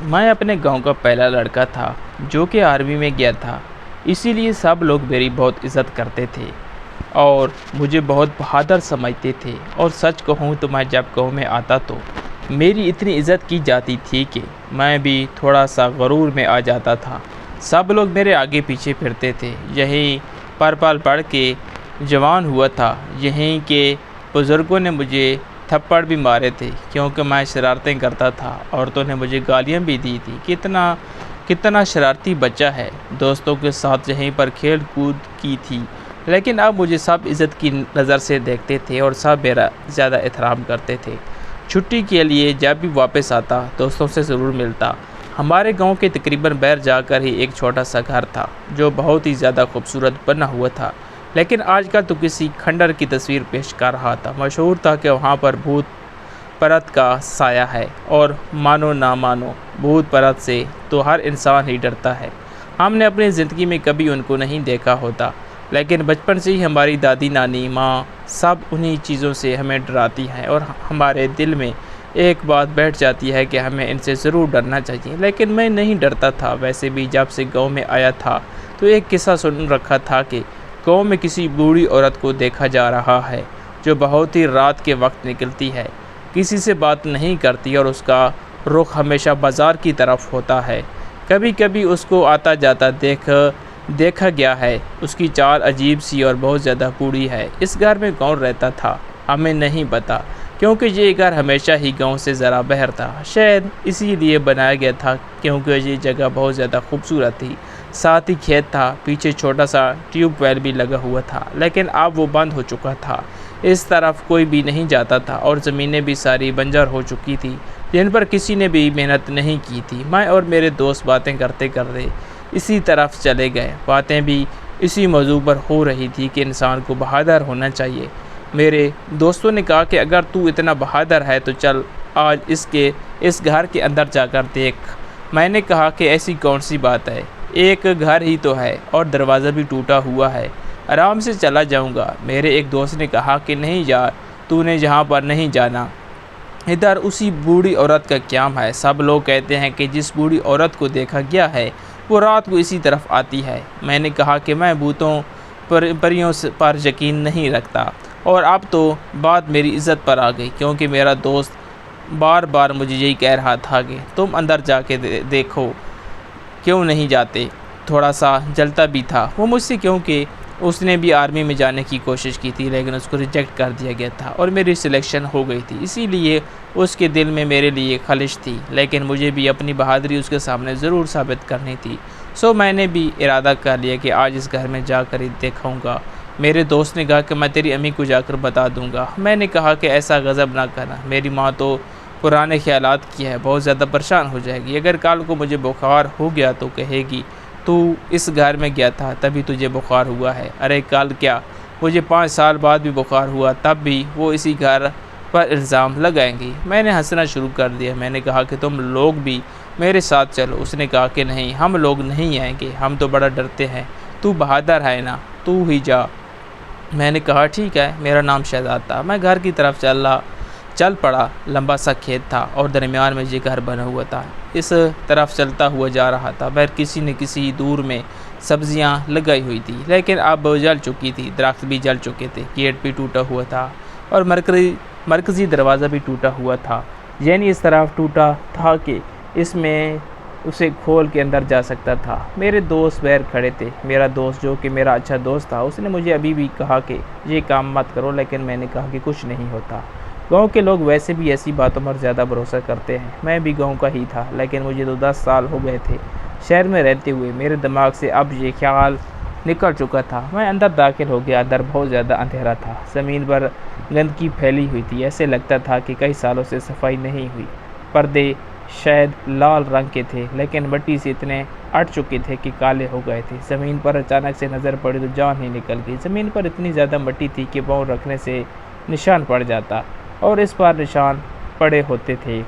میں اپنے گاؤں کا پہلا لڑکا تھا جو کہ آرمی میں گیا تھا، اسی لیے سب لوگ میری بہت عزت کرتے تھے اور مجھے بہت بہادر سمجھتے تھے۔ اور سچ کہوں تو میں جب گاؤں میں آتا تو میری اتنی عزت کی جاتی تھی کہ میں بھی تھوڑا سا غرور میں آ جاتا تھا۔ سب لوگ میرے آگے پیچھے پھرتے تھے۔ یہیں پر پل پڑھ کے جوان ہوا تھا، یہیں کے بزرگوں نے مجھے تھپڑ بھی مارے تھے کیونکہ میں شرارتیں کرتا تھا۔ عورتوں نے مجھے گالیاں بھی دی تھی، کتنا شرارتی بچہ ہے۔ دوستوں کے ساتھ یہیں پر کھیل کود کی تھی، لیکن اب مجھے سب عزت کی نظر سے دیکھتے تھے اور سب میرا زیادہ احترام کرتے تھے۔ چھٹی کے لیے جب بھی واپس آتا دوستوں سے ضرور ملتا۔ ہمارے گاؤں کے تقریباً باہر جا کر ہی ایک چھوٹا سا گھر تھا جو بہت ہی زیادہ خوبصورت بنا ہوا تھا، لیکن آج کل تو کسی کھنڈر کی تصویر پیش کر رہا تھا۔ مشہور تھا کہ وہاں پر بھوت پرت کا سایہ ہے، اور مانو نہ مانو بھوت پرت سے تو ہر انسان ہی ڈرتا ہے۔ ہم نے اپنی زندگی میں کبھی ان کو نہیں دیکھا ہوتا، لیکن بچپن سے ہی ہماری دادی، نانی، ماں سب انہی چیزوں سے ہمیں ڈراتی ہیں، اور ہمارے دل میں ایک بات بیٹھ جاتی ہے کہ ہمیں ان سے ضرور ڈرنا چاہیے۔ لیکن میں نہیں ڈرتا تھا۔ ویسے بھی جب سے گاؤں میں آیا تھا تو ایک قصہ سن رکھا تھا کہ گاؤں میں کسی بوڑھی عورت کو دیکھا جا رہا ہے جو بہت ہی رات کے وقت نکلتی ہے، کسی سے بات نہیں کرتی اور اس کا رخ ہمیشہ بازار کی طرف ہوتا ہے۔ کبھی کبھی اس کو آتا جاتا دیکھا گیا ہے۔ اس کی چال عجیب سی اور بہت زیادہ بوڑھی ہے۔ اس گھر میں کون رہتا تھا ہمیں نہیں پتا، کیونکہ یہ گھر ہمیشہ ہی گاؤں سے ذرا باہر تھا۔ شاید اسی لیے بنایا گیا تھا کیونکہ یہ جگہ بہت زیادہ خوبصورت تھی۔ ساتھ ہی کھیت تھا، پیچھے چھوٹا سا ٹیوب ویل بھی لگا ہوا تھا، لیکن اب وہ بند ہو چکا تھا۔ اس طرف کوئی بھی نہیں جاتا تھا اور زمینیں بھی ساری بنجر ہو چکی تھی جن پر کسی نے بھی محنت نہیں کی تھی۔ میں اور میرے دوست باتیں کرتے کرتے اسی طرف چلے گئے۔ باتیں بھی اسی موضوع پر ہو رہی تھی کہ انسان کو بہادر ہونا چاہیے۔ میرے دوستوں نے کہا کہ اگر تو اتنا بہادر ہے تو چل آج اس گھر کے اندر جا کر دیکھ۔ میں نے کہا کہ ایسی کون سی بات ہے، ایک گھر ہی تو ہے اور دروازہ بھی ٹوٹا ہوا ہے، آرام سے چلا جاؤں گا۔ میرے ایک دوست نے کہا کہ نہیں یار، تو نے جہاں پر نہیں جانا، ادھر اسی بوڑھی عورت کا قیام ہے۔ سب لوگ کہتے ہیں کہ جس بوڑھی عورت کو دیکھا گیا ہے وہ رات کو اسی طرف آتی ہے۔ میں نے کہا کہ میں بھوتوں پریوں پر یقین نہیں رکھتا، اور اب تو بات میری عزت پر آ گئی کیونکہ میرا دوست بار بار مجھے یہی کہہ رہا تھا کہ تم اندر جا کے دیکھو، کیوں نہیں جاتے۔ تھوڑا سا جلتا بھی تھا وہ مجھ سے کیونکہ اس نے بھی آرمی میں جانے کی کوشش کی تھی، لیکن اس کو ریجیکٹ کر دیا گیا تھا اور میری سلیکشن ہو گئی تھی، اسی لیے اس کے دل میں میرے لیے خلش تھی، لیکن مجھے بھی اپنی بہادری اس کے سامنے ضرور ثابت کرنی تھی۔ میں نے بھی ارادہ کر لیا کہ آج اس گھر میں جا کر ہی دیکھوں گا۔ میرے دوست نے کہا کہ میں تیری امی کو جا کر بتا دوں گا۔ میں نے کہا کہ ایسا غضب نہ کرنا، میری ماں تو پرانے خیالات کی ہے، بہت زیادہ پریشان ہو جائے گی۔ اگر کل کو مجھے بخار ہو گیا تو کہے گی تو اس گھر میں گیا تھا تبھی تجھے بخار ہوا ہے۔ ارے کل کیا، مجھے 5 سال بعد بھی بخار ہوا تب بھی وہ اسی گھر پر الزام لگائیں گی۔ میں نے ہنسنا شروع کر دیا۔ میں نے کہا کہ تم لوگ بھی میرے ساتھ چلو۔ اس نے کہا کہ نہیں، ہم لوگ نہیں آئیں گے، ہم تو بڑا ڈرتے ہیں، تو بہادر ہے نا، تو ہی جا۔ میں نے کہا ٹھیک ہے۔ میرا نام شہزاد تھا۔ میں گھر کی طرف چل پڑا۔ لمبا سا کھیت تھا اور درمیان میں یہ گھر بنا ہوا تھا۔ اس طرف چلتا ہوا جا رہا تھا۔ باہر کسی نہ کسی دور میں سبزیاں لگائی ہوئی تھی، لیکن اب جل چکی تھی، درخت بھی جل چکے تھے، گیٹ بھی ٹوٹا ہوا تھا اور مرکزی دروازہ بھی ٹوٹا ہوا تھا، یعنی اس طرف ٹوٹا تھا کہ اس میں اسے کھول کے اندر جا سکتا تھا۔ میرے دوست باہر کھڑے تھے۔ میرا دوست جو کہ میرا اچھا دوست تھا، اس نے مجھے ابھی بھی کہا کہ یہ کام مت کرو، لیکن میں نے کہا کہ کچھ نہیں ہوتا۔ گاؤں کے لوگ ویسے بھی ایسی باتوں پر زیادہ بھروسہ کرتے ہیں۔ میں بھی گاؤں کا ہی تھا، لیکن مجھے تو 10 سال ہو گئے تھے شہر میں رہتے ہوئے۔ میرے دماغ سے اب یہ خیال نکل چکا تھا۔ میں اندر داخل ہو گیا۔ اندر بہت زیادہ اندھیرا تھا، زمین پر گندگی پھیلی ہوئی تھی، ایسے لگتا تھا کہ کئی سالوں سے صفائی نہیں ہوئی۔ پردے شاید لال رنگ کے تھے، لیکن مٹی سے اتنے اٹ چکے تھے کہ کالے ہو گئے تھے۔ زمین پر اچانک سے نظر پڑی تو جان ہی نکل گئی۔ زمین پر اتنی زیادہ مٹی تھی کہ پاؤں رکھنے سے نشان پڑ جاتا، اور اس پر نشان پڑے ہوتے تھے۔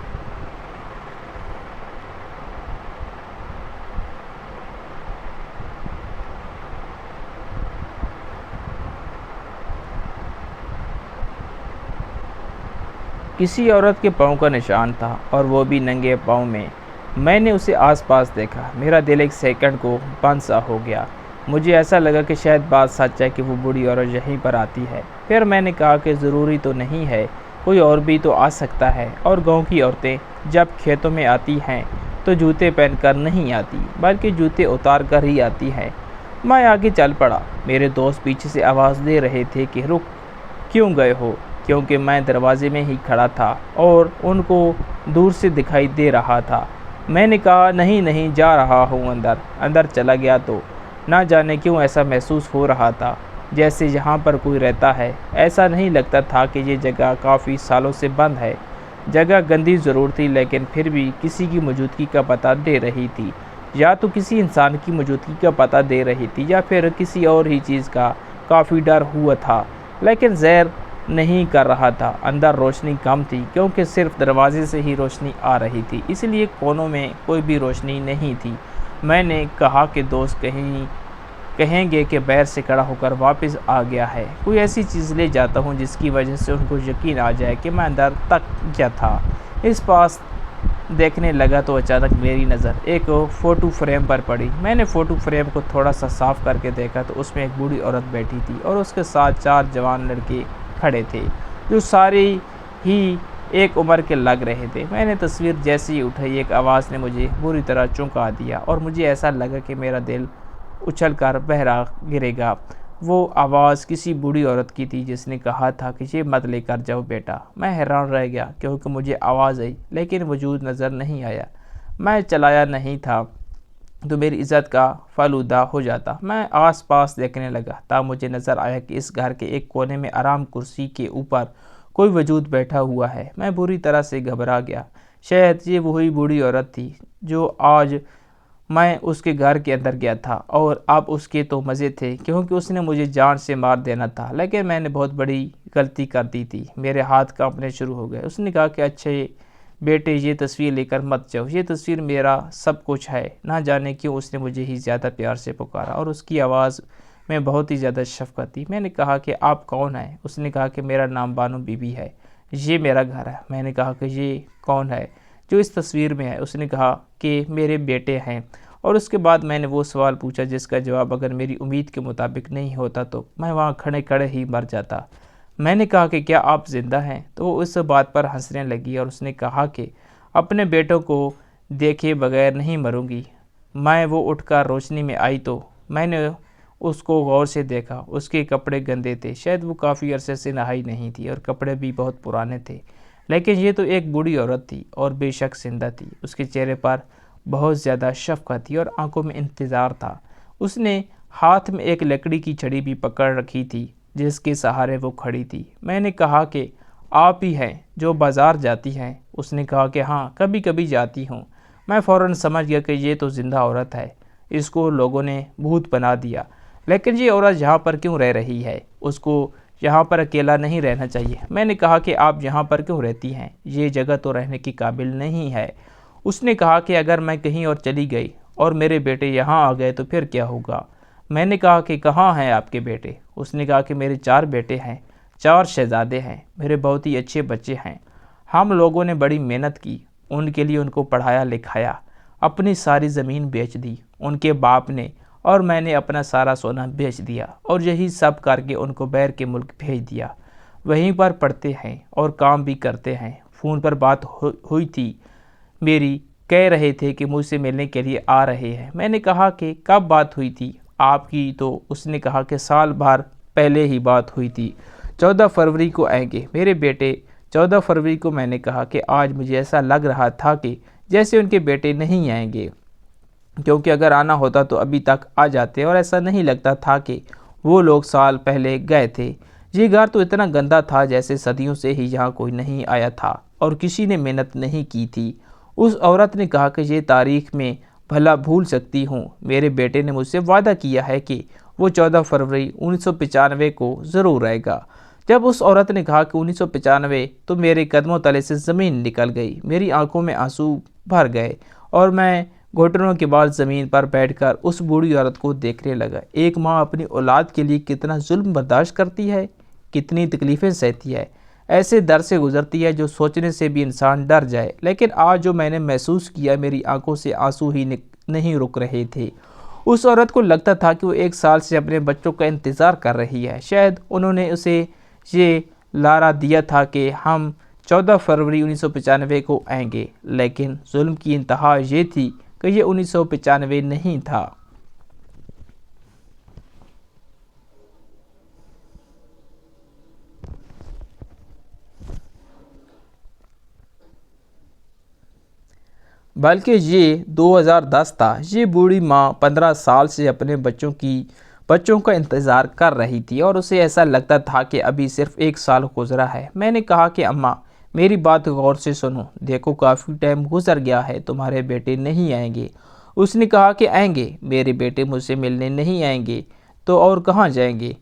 کسی عورت کے پاؤں کا نشان تھا، اور وہ بھی ننگے پاؤں میں۔ میں نے اسے آس پاس دیکھا، میرا دل ایک سیکنڈ کو بند سا ہو گیا۔ مجھے ایسا لگا کہ شاید بات سچ ہے کہ وہ بوڑھی عورت یہیں پر آتی ہے۔ پھر میں نے کہا کہ ضروری تو نہیں ہے، کوئی اور بھی تو آ سکتا ہے، اور گاؤں کی عورتیں جب کھیتوں میں آتی ہیں تو جوتے پہن کر نہیں آتی بلکہ جوتے اتار کر ہی آتی ہیں۔ میں آگے چل پڑا۔ میرے دوست پیچھے سے آواز دے رہے تھے کہ رک کیوں گئے ہو، کیونکہ میں دروازے میں ہی کھڑا تھا اور ان کو دور سے دکھائی دے رہا تھا۔ میں نے کہا نہیں جا رہا ہوں اندر چلا گیا تو نہ جانے کیوں ایسا محسوس ہو رہا تھا جیسے یہاں پر کوئی رہتا ہے۔ ایسا نہیں لگتا تھا کہ یہ جگہ کافی سالوں سے بند ہے۔ جگہ گندی ضرور تھی لیکن پھر بھی کسی کی موجودگی کا پتہ دے رہی تھی، یا تو کسی انسان کی موجودگی کا پتہ دے رہی تھی یا پھر کسی اور ہی چیز کا۔ کافی ڈر ہوا تھا لیکن زہر نہیں کر رہا تھا۔ اندر روشنی کم تھی کیونکہ صرف دروازے سے ہی روشنی آ رہی تھی، اس لیے کونوں میں کوئی بھی روشنی نہیں تھی۔ میں نے کہا کہ دوست کہیں گے کہ باہر سے کھڑا ہو کر واپس آ گیا ہے، کوئی ایسی چیز لے جاتا ہوں جس کی وجہ سے ان کو یقین آ جائے کہ میں اندر تک گیا تھا۔ اس پاس دیکھنے لگا تو اچانک میری نظر ایک فوٹو فریم پر پڑی۔ میں نے فوٹو فریم کو تھوڑا سا صاف کر کے دیکھا تو اس میں ایک بوڑھی عورت بیٹھی تھی اور اس کے ساتھ 4 جوان لڑکے کھڑے تھے جو سارے ہی ایک عمر کے لگ رہے تھے۔ میں نے تصویر جیسے ہی اٹھائی ایک آواز نے مجھے بری طرح چونکا دیا اور مجھے ایسا لگا کہ میرا دل اچھل کر بہرا گرے گا۔ وہ آواز کسی بوڑھی عورت کی تھی جس نے کہا تھا کہ یہ مت لے کر جاؤ بیٹا۔ میں حیران رہ گیا کیونکہ مجھے آواز آئی لیکن وجود نظر نہیں آیا۔ میں چلایا نہیں تھا تو میری عزت کا فالودہ ہو جاتا۔ میں آس پاس دیکھنے لگا تب مجھے نظر آیا کہ اس گھر کے ایک کونے میں آرام کرسی کے اوپر کوئی وجود بیٹھا ہوا ہے۔ میں بری طرح سے گھبرا گیا۔ شاید یہ وہی بوڑھی عورت تھی جو آج میں اس کے گھر کے اندر گیا تھا، اور اب اس کے تو مزے تھے کیونکہ اس نے مجھے جان سے مار دینا تھا، لیکن میں نے بہت بڑی غلطی کر دی تھی۔ میرے ہاتھ کانپنے شروع ہو گئے۔ اس نے کہا کہ اچھے بیٹے یہ تصویر لے کر مت جاؤ، یہ تصویر میرا سب کچھ ہے۔ نہ جانے کیوں اس نے مجھے ہی زیادہ پیار سے پکارا اور اس کی آواز میں بہت ہی زیادہ شفقت تھی۔ میں نے کہا کہ آپ کون ہیں؟ اس نے کہا کہ میرا نام بانو بی بی ہے، یہ میرا گھر ہے۔ میں نے کہا کہ یہ کون ہے جو اس تصویر میں ہے؟ اس نے کہا کہ میرے بیٹے ہیں، اور اس کے بعد میں نے وہ سوال پوچھا جس کا جواب اگر میری امید کے مطابق نہیں ہوتا تو میں وہاں کھڑے ہی مر جاتا۔ میں نے کہا کہ کیا آپ زندہ ہیں؟ تو وہ اس بات پر ہنسنے لگی اور اس نے کہا کہ اپنے بیٹوں کو دیکھے بغیر نہیں مروں گی۔ میں وہ اٹھ کر روشنی میں آئی تو میں نے اس کو غور سے دیکھا۔ اس کے کپڑے گندے تھے، شاید وہ کافی عرصے سے نہائی نہیں تھی اور کپڑے بھی بہت پرانے تھے، لیکن یہ تو ایک بوڑھی عورت تھی اور بے شک زندہ تھی۔ اس کے چہرے پر بہت زیادہ شفقت تھی اور آنکھوں میں انتظار تھا۔ اس نے ہاتھ میں ایک لکڑی کی چھڑی بھی پکڑ رکھی تھی جس کے سہارے وہ کھڑی تھی۔ میں نے کہا کہ آپ ہی ہیں جو بازار جاتی ہیں؟ اس نے کہا کہ ہاں، کبھی کبھی جاتی ہوں۔ میں فوراً سمجھ گیا کہ یہ تو زندہ عورت ہے، اس کو لوگوں نے بھوت بنا دیا۔ لیکن یہ عورت یہاں پر کیوں رہ رہی ہے؟ اس کو یہاں پر اکیلا نہیں رہنا چاہیے۔ میں نے کہا کہ آپ یہاں پر کیوں رہتی ہیں؟ یہ جگہ تو رہنے کی قابل نہیں ہے۔ اس نے کہا کہ اگر میں کہیں اور چلی گئی اور میرے بیٹے یہاں آ گئے تو پھر کیا ہوگا؟ میں نے کہا کہ کہاں ہیں آپ کے بیٹے؟ اس نے کہا کہ میرے 4 بیٹے ہیں، 4 شہزادے ہیں، میرے بہت ہی اچھے بچے ہیں۔ ہم لوگوں نے بڑی محنت کی، ان کے لیے ان کو پڑھایا لکھایا، اپنی ساری زمین بیچ دی ان کے باپ نے، اور میں نے اپنا سارا سونا بیچ دیا، اور یہی سب کر کے ان کو باہر کے ملک بھیج دیا۔ وہیں پر پڑھتے ہیں اور کام بھی کرتے ہیں۔ فون پر بات ہوئی تھی میری، کہہ رہے تھے کہ مجھ سے ملنے کے لیے آ رہے ہیں۔ میں نے کہا کہ کب بات ہوئی تھی آپ کی؟ تو اس نے کہا کہ سال بھر پہلے ہی بات ہوئی تھی، 14 فروری کو آئیں گے میرے بیٹے۔ 14 فروری کو میں نے کہا کہ آج مجھے ایسا لگ رہا تھا کہ جیسے ان کے بیٹے نہیں آئیں گے، کیونکہ اگر آنا ہوتا تو ابھی تک آ جاتے، اور ایسا نہیں لگتا تھا کہ وہ لوگ سال پہلے گئے تھے۔ یہ گھر تو اتنا گندا تھا جیسے صدیوں سے ہی یہاں کوئی نہیں آیا تھا اور کسی نے محنت نہیں کی تھی۔ اس عورت نے کہا کہ یہ تاریخ میں بھلا بھول سکتی ہوں، میرے بیٹے نے مجھ سے وعدہ کیا ہے کہ وہ 14 فروری 1995 کو ضرور آئے گا۔ جب اس عورت نے کہا کہ 1995 تو میرے قدموں تلے سے زمین نکل گئی، میری آنکھوں میں آنسو بھر گئے اور میں گھٹنوں کے بعد زمین پر بیٹھ کر اس بوڑھی عورت کو دیکھنے لگا۔ ایک ماں اپنی اولاد کے لیے کتنا ظلم برداشت کرتی ہے، کتنی تکلیفیں سہتی ہے، ایسے در سے گزرتی ہے جو سوچنے سے بھی انسان ڈر جائے، لیکن آج جو میں نے محسوس کیا، میری آنکھوں سے آنسو ہی نہیں رک رہے تھے۔ اس عورت کو لگتا تھا کہ وہ 1 سال سے اپنے بچوں کا انتظار کر رہی ہے۔ شاید انہوں نے اسے یہ لارا دیا تھا کہ ہم 14 فروری 1995 کو آئیں گے، لیکن ظلم کی انتہا یہ تھی کہ یہ 1995 نہیں تھا۔ بلکہ یہ 2010 تھا۔ یہ بوڑھی ماں 15 سال سے اپنے بچوں کا انتظار کر رہی تھی اور اسے ایسا لگتا تھا کہ ابھی صرف 1 سال گزرا ہے۔ میں نے کہا کہ اماں، میری بات غور سے سنو، دیکھو کافی ٹائم گزر گیا ہے، تمہارے بیٹے نہیں آئیں گے۔ اس نے کہا کہ آئیں گے، میرے بیٹے مجھ سے ملنے نہیں آئیں گے تو اور کہاں جائیں گے؟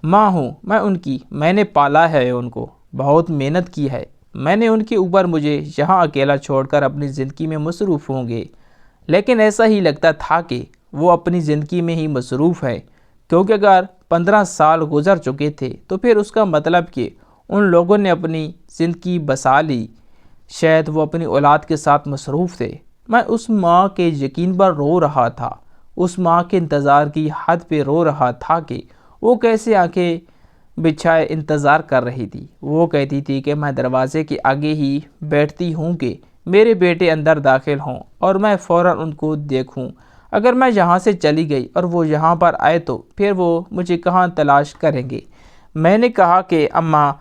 ماں ہوں میں ان کی، میں نے پالا ہے ان کو، بہت محنت کی ہے میں نے ان کے اوپر، مجھے یہاں اکیلا چھوڑ کر اپنی زندگی میں مصروف ہوں گے۔ لیکن ایسا ہی لگتا تھا کہ وہ اپنی زندگی میں ہی مصروف ہے، کیونکہ اگر 15 سال گزر چکے تھے تو پھر اس کا مطلب کہ ان لوگوں نے اپنی زندگی بسا لی، شاید وہ اپنی اولاد کے ساتھ مصروف تھے۔ میں اس ماں کے یقین پر رو رہا تھا، اس ماں کے انتظار کی حد پہ رو رہا تھا کہ وہ کیسے آنکھیں بچھائے انتظار کر رہی تھی۔ وہ کہتی تھی کہ میں دروازے کے آگے ہی بیٹھتی ہوں کہ میرے بیٹے اندر داخل ہوں اور میں فوراً ان کو دیکھوں۔ اگر میں یہاں سے چلی گئی اور وہ یہاں پر آئے تو پھر وہ مجھے کہاں تلاش کریں گے؟ میں نے کہا کہ اماں،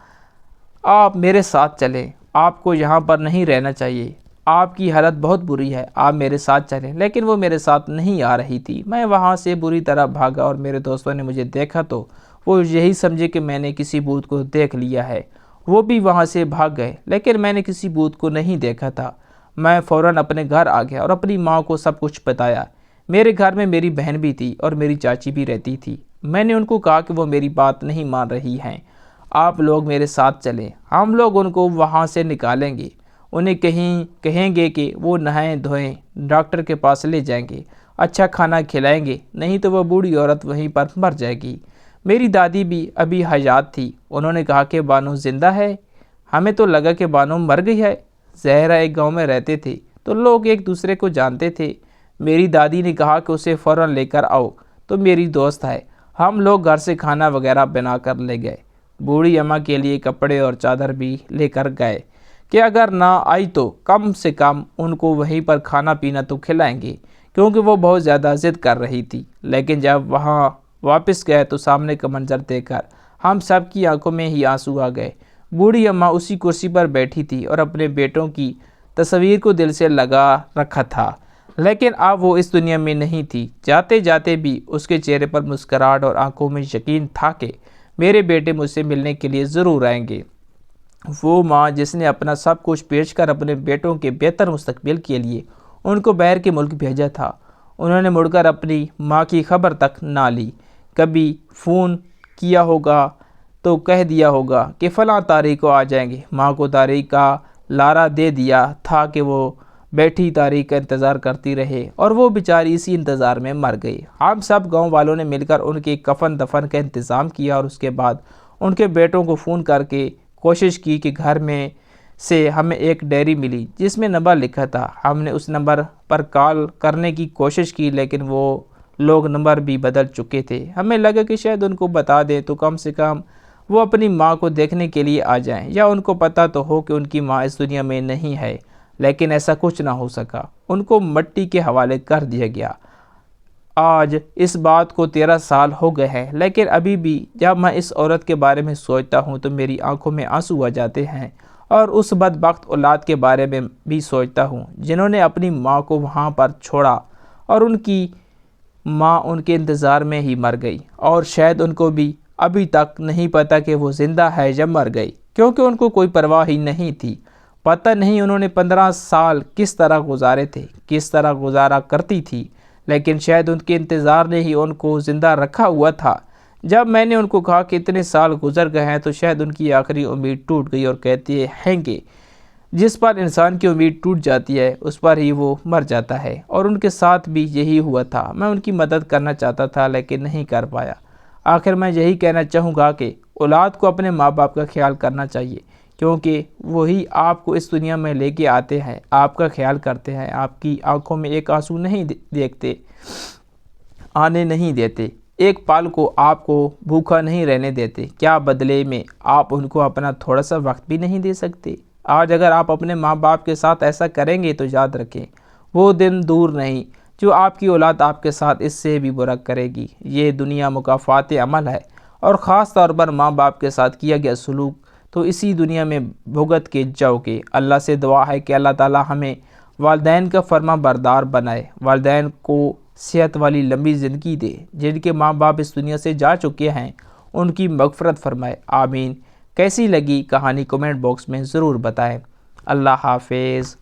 آپ میرے ساتھ چلیں، آپ کو یہاں پر نہیں رہنا چاہیے، آپ کی حالت بہت بری ہے، آپ میرے ساتھ چلیں۔ لیکن وہ میرے ساتھ نہیں آ رہی تھی۔ میں وہاں سے بری طرح بھاگا اور میرے دوستوں نے مجھے دیکھا تو وہ یہی سمجھے کہ میں نے کسی بھوت کو دیکھ لیا ہے۔ وہ بھی وہاں سے بھاگ گئے، لیکن میں نے کسی بھوت کو نہیں دیکھا تھا۔ میں فوراً اپنے گھر آ گیا اور اپنی ماں کو سب کچھ بتایا۔ میرے گھر میں میری بہن بھی تھی اور میری چاچی بھی رہتی تھی۔ میں نے ان کو کہا کہ وہ میری بات نہیں مان رہی ہیں، آپ لوگ میرے ساتھ چلیں، ہم لوگ ان کو وہاں سے نکالیں گے، انہیں کہیں گے کہ وہ نہائیں دھوئیں، ڈاکٹر کے پاس لے جائیں گے، اچھا کھانا کھلائیں گے، نہیں تو وہ بوڑھی عورت وہیں پر مر جائے گی۔ میری دادی بھی ابھی حیات تھی، انہوں نے کہا کہ بانو زندہ ہے؟ ہمیں تو لگا کہ بانو مر گئی ہے۔ زہرا ایک گاؤں میں رہتے تھے تو لوگ ایک دوسرے کو جانتے تھے۔ میری دادی نے کہا کہ اسے فوراً لے کر آؤ، تو میری دوست ہے۔ ہم لوگ گھر سے کھانا وغیرہ بنا کر لے گئے، بوڑھی اماں کے لیے کپڑے اور چادر بھی لے کر گئے کہ اگر نہ آئی تو کم سے کم ان کو وہیں پر کھانا پینا تو کھلائیں گے، کیونکہ وہ بہت زیادہ ضد کر رہی تھی۔ لیکن جب وہاں واپس گئے تو سامنے کا منظر دیکھ کر ہم سب کی آنکھوں میں ہی آنسو آ گئے۔ بوڑھی اماں اسی کرسی پر بیٹھی تھی اور اپنے بیٹوں کی تصویر کو دل سے لگا رکھا تھا، لیکن اب وہ اس دنیا میں نہیں تھی۔ جاتے جاتے بھی اس کے چہرے پر مسکراہٹ اور آنکھوں میں یقین تھا کہ میرے بیٹے مجھ سے ملنے کے لیے ضرور آئیں گے۔ وہ ماں جس نے اپنا سب کچھ بیچ کر اپنے بیٹوں کے بہتر مستقبل کے لیے ان کو باہر کے ملک بھیجا تھا، انہوں نے مڑ کر اپنی ماں کی خبر تک نہ لی۔ کبھی فون کیا ہوگا تو کہہ دیا ہوگا کہ فلاں تاریخ کو آ جائیں گے۔ ماں کو تاریخ کا لارا دے دیا تھا کہ وہ بیٹھی تاریخ کا انتظار کرتی رہے اور وہ بیچاری اسی انتظار میں مر گئی۔ ہم سب گاؤں والوں نے مل کر ان کے کفن دفن کا انتظام کیا اور اس کے بعد ان کے بیٹوں کو فون کر کے کوشش کی کہ گھر میں سے ہمیں ایک ڈائری ملی جس میں نمبر لکھا تھا۔ ہم نے اس نمبر پر کال کرنے کی کوشش کی، لیکن وہ لوگ نمبر بھی بدل چکے تھے۔ ہمیں لگا کہ شاید ان کو بتا دیں تو کم سے کم وہ اپنی ماں کو دیکھنے کے لیے آ جائیں، یا ان کو پتہ تو ہو کہ ان کی ماں اس دنیا میں نہیں ہے۔ لیکن ایسا کچھ نہ ہو سکا، ان کو مٹی کے حوالے کر دیا گیا۔ آج اس بات کو 13 سال ہو گئے ہیں، لیکن ابھی بھی جب میں اس عورت کے بارے میں سوچتا ہوں تو میری آنکھوں میں آنسو آ جاتے ہیں، اور اس بدبخت اولاد کے بارے میں بھی سوچتا ہوں جنہوں نے اپنی ماں کو وہاں پر چھوڑا اور ان کی ماں ان کے انتظار میں ہی مر گئی، اور شاید ان کو بھی ابھی تک نہیں پتہ کہ وہ زندہ ہے یا مر گئی، کیونکہ ان کو کوئی پرواہ ہی نہیں تھی۔ پتہ نہیں انہوں نے 15 سال کس طرح گزارے تھے، کس طرح گزارا کرتی تھی، لیکن شاید ان کے انتظار نے ہی ان کو زندہ رکھا ہوا تھا۔ جب میں نے ان کو کہا کہ اتنے سال گزر گئے ہیں تو شاید ان کی آخری امید ٹوٹ گئی، اور کہتے ہیں کہ جس پر انسان کی امید ٹوٹ جاتی ہے اس پر ہی وہ مر جاتا ہے، اور ان کے ساتھ بھی یہی ہوا تھا۔ میں ان کی مدد کرنا چاہتا تھا لیکن نہیں کر پایا۔ آخر میں یہی کہنا چاہوں گا کہ اولاد کو اپنے ماں باپ کا خیال کرنا چاہیے، کیونکہ وہی آپ کو اس دنیا میں لے کے آتے ہیں، آپ کا خیال کرتے ہیں، آپ کی آنکھوں میں ایک آنسو نہیں دیکھتے، آنے نہیں دیتے، ایک پال کو آپ کو بھوکا نہیں رہنے دیتے، کیا بدلے میں آپ ان کو اپنا تھوڑا سا وقت بھی نہیں دے سکتے؟ آج اگر آپ اپنے ماں باپ کے ساتھ ایسا کریں گے تو یاد رکھیں وہ دن دور نہیں جو آپ کی اولاد آپ کے ساتھ اس سے بھی برا کرے گی۔ یہ دنیا مکافات عمل ہے، اور خاص طور پر ماں باپ کے ساتھ کیا گیا سلوک تو اسی دنیا میں بھگت کے جاؤ گے۔ اللہ سے دعا ہے کہ اللہ تعالی ہمیں والدین کا فرما بردار بنائے، والدین کو صحت والی لمبی زندگی دے، جن کے ماں باپ اس دنیا سے جا چکے ہیں ان کی مغفرت فرمائے، آمین۔ کیسی لگی کہانی کمنٹ باکس میں ضرور بتائیں۔ اللہ حافظ۔